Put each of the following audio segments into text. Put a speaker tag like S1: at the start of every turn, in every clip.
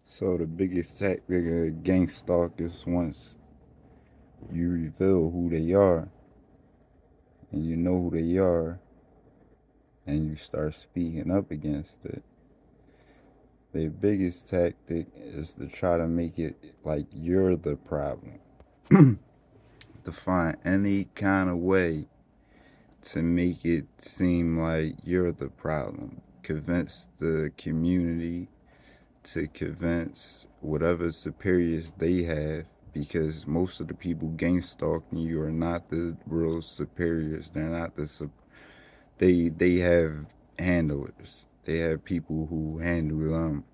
S1: So the biggest tactic of gang stalk is once you reveal who they are and you know who they are and you start speaking up against it. Their biggest tactic is to try to make it like you're the problem. To find any kind of way to make it seem like you're the problem. Convince the community, to convince whatever superiors they have, because most of the people gang stalking you are not the real superiors. They're not they have handlers. They have people who handle them.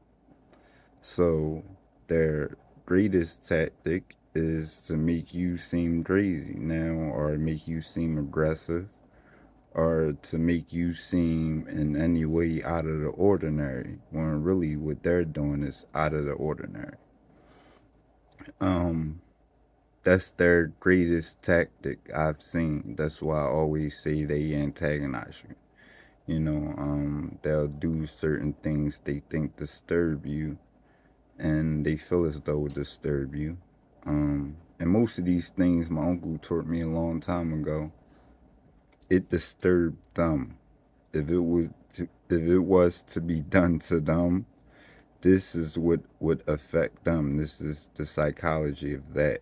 S1: So their greatest tactic is to make you seem crazy now, or make you seem aggressive, or to make you seem in any way out of the ordinary, when really what they're doing is out of the ordinary. Um, that's their greatest tactic I've seen. That's why I always say they antagonize you. They'll do certain things they think disturb you, and they feel as though it disturb you. And most of these things my uncle taught me a long time ago. It disturbed them. If it was to be done to them, this is what would affect them. This is the psychology of that.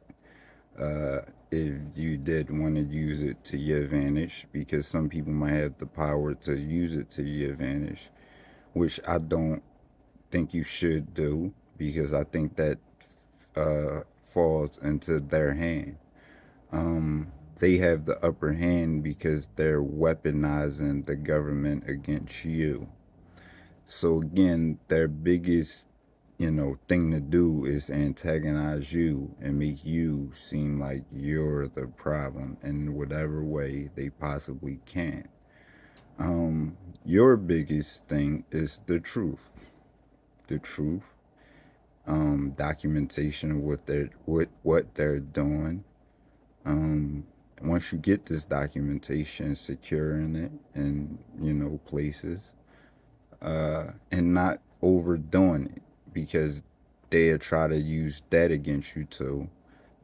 S1: If you did want to use it to your advantage, because some people might have the power to use it to your advantage, which I don't think you should do, because I think that falls into their hand. They have the upper hand because they're weaponizing the government against you. So again, their biggest, thing to do is antagonize you and make you seem like you're the problem in whatever way they possibly can. Your biggest thing is the truth. The truth. Documentation of what they're doing. Um, Once you get this documentation, securing it in places, and not overdoing it, because they'll try to use that against you too.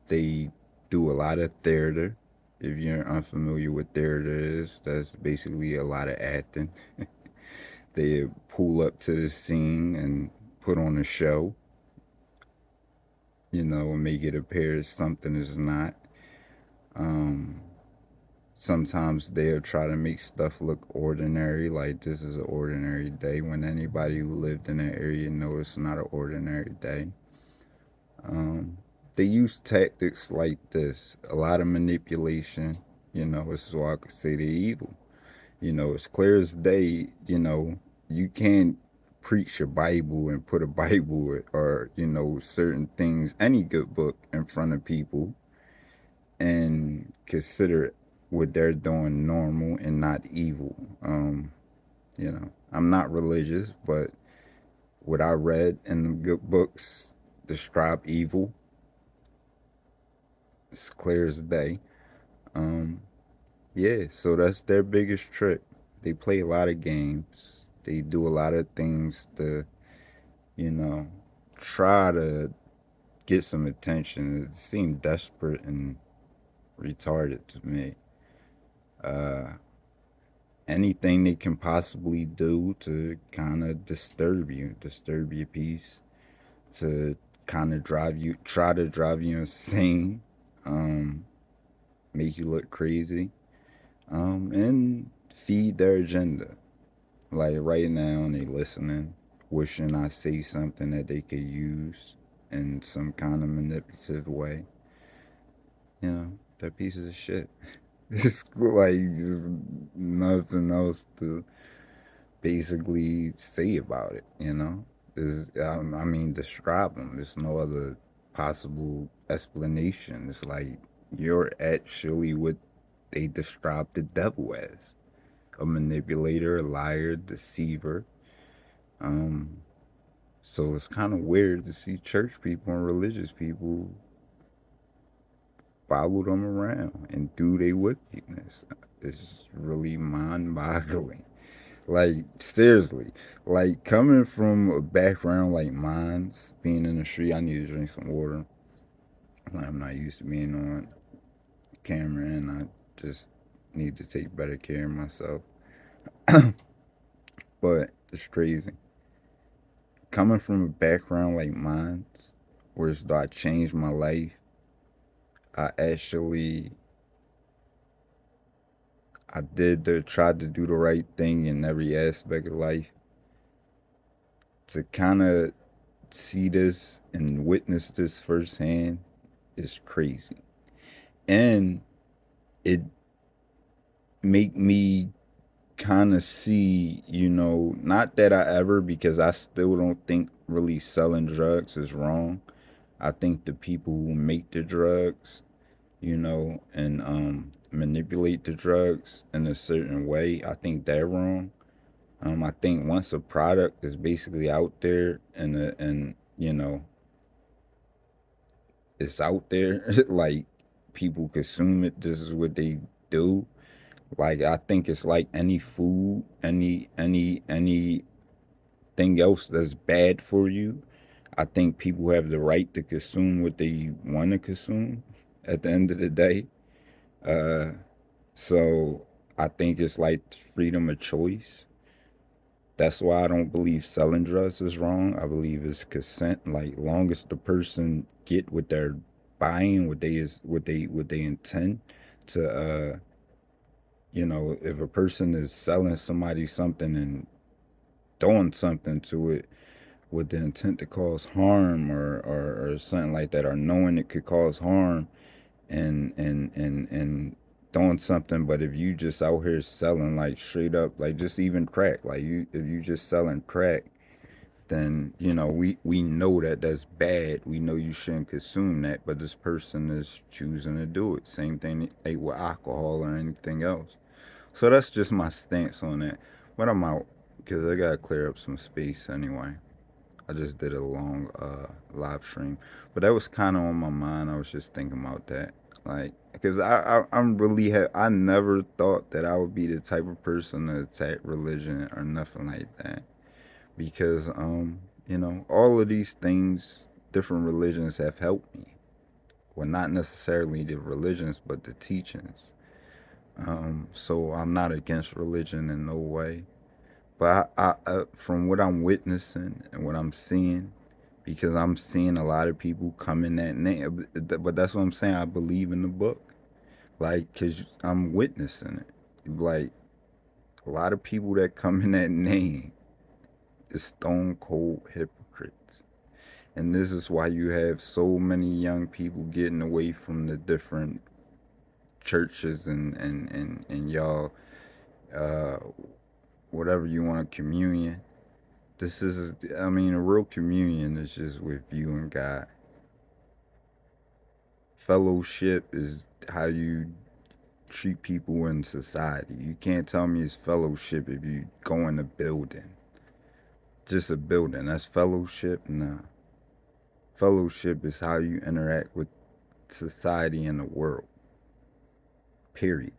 S1: They do a lot of theater. If you're unfamiliar with theater is, that's basically a lot of acting. They pull up to the scene and put on a show, and make it appear something is not. Um, Sometimes they'll try to make stuff look ordinary, like this is an ordinary day, when anybody who lived in that area knows it's not an ordinary day. Um, they use tactics like this, a lot of manipulation. This is why I could say they're evil. It's clear as day. You can't preach a Bible and put a Bible or certain things, any good book, in front of people and consider what they're doing normal and not evil. I'm not religious, but what I read in the good books describe evil. It's clear as day. Um, yeah, so that's their biggest trick. They play a lot of games. They do a lot of things to, you know, try to get some attention. It seemed desperate and retarded to me. Uh, Anything they can possibly do to kind of disturb your peace, to kind of try to drive you insane, um, make you look crazy, and feed their agenda. Like right now, they listening, wishing I say something that they could use in some kind of manipulative way. They're pieces of shit. It's like just nothing else to basically say about it. I mean, describe them. There's no other possible explanation. It's like you're actually what they describe the devil as: a manipulator, a liar, deceiver. Um, so it's kind of weird to see church people and religious people follow them around and do their wickedness. It's really mind boggling. Like seriously, like coming from a background like mine's, being in the street, I need to drink some water. Like, I'm not used to being on camera, and I just need to take better care of myself. But it's crazy coming from a background like mine's, where it's though I changed my life. I actually tried to do the right thing in every aspect of life. To kind of see this and witness this firsthand is crazy. And it make me kind of see, not that I ever, because I still don't think really selling drugs is wrong. I think the people who make the drugs, and manipulate the drugs in a certain way, I think they're wrong. I think once a product is basically out there and it's out there, like people consume it. This is what they do. Like I think it's like any food, anything else that's bad for you. I think people have the right to consume what they want to consume. At the end of the day, uh, so I think it's like freedom of choice. That's why I don't believe selling drugs is wrong. I believe it's consent. Like long as the person get what they're buying, what they intend to if a person is selling somebody something and doing something to it with the intent to cause harm or something like that, or knowing it could cause harm and doing something. But if you just out here selling like straight up, like just even crack, like if you just selling crack, then we know that that's bad. We know you shouldn't consume that, but this person is choosing to do it. Same thing like with alcohol or anything else. So that's just my stance on that. But I'm out because I gotta clear up some space anyway. I just did a long live stream, but that was kind of on my mind. I was just thinking about that, like, because I'm really I never thought that I would be the type of person to attack religion or nothing like that, because all of these things, different religions have helped me. Well, not necessarily the religions, but the teachings. So I'm not against religion in no way. But from what I'm witnessing and what I'm seeing, because I'm seeing a lot of people come in that name. But that's what I'm saying. I believe in the book, like, cause I'm witnessing it. Like a lot of people that come in that name is stone cold hypocrites, and this is why you have so many young people getting away from the different churches and y'all, uh, whatever you want, communion. This is, I mean, a real communion is just with you and God. Fellowship is how you treat people in society. You can't tell me it's fellowship if you go in a building. Just a building. That's fellowship? Nah. Fellowship is how you interact with society and the world. Period.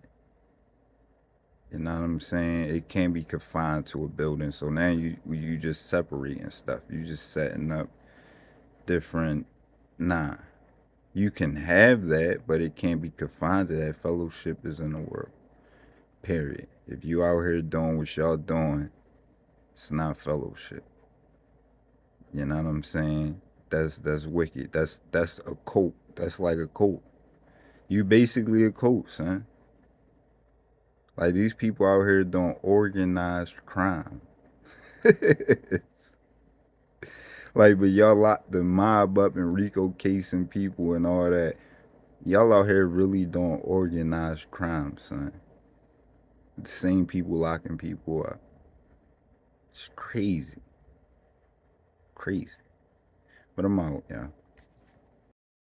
S1: You know what I'm saying? It can't be confined to a building. So now you just separating stuff. You just setting up different. Nah. You can have that, but it can't be confined to that. Fellowship is in the world. Period. If you out here doing what y'all doing, it's not fellowship. You know what I'm saying? That's wicked. That's a cult. That's like a cult. You basically a cult, son. Like these people out here doing organized crime. Like, but y'all lock the mob up and Rico casing people and all that. Y'all out here really doing organized crime, son. The same people locking people up. It's crazy. Crazy. But I'm out, yeah.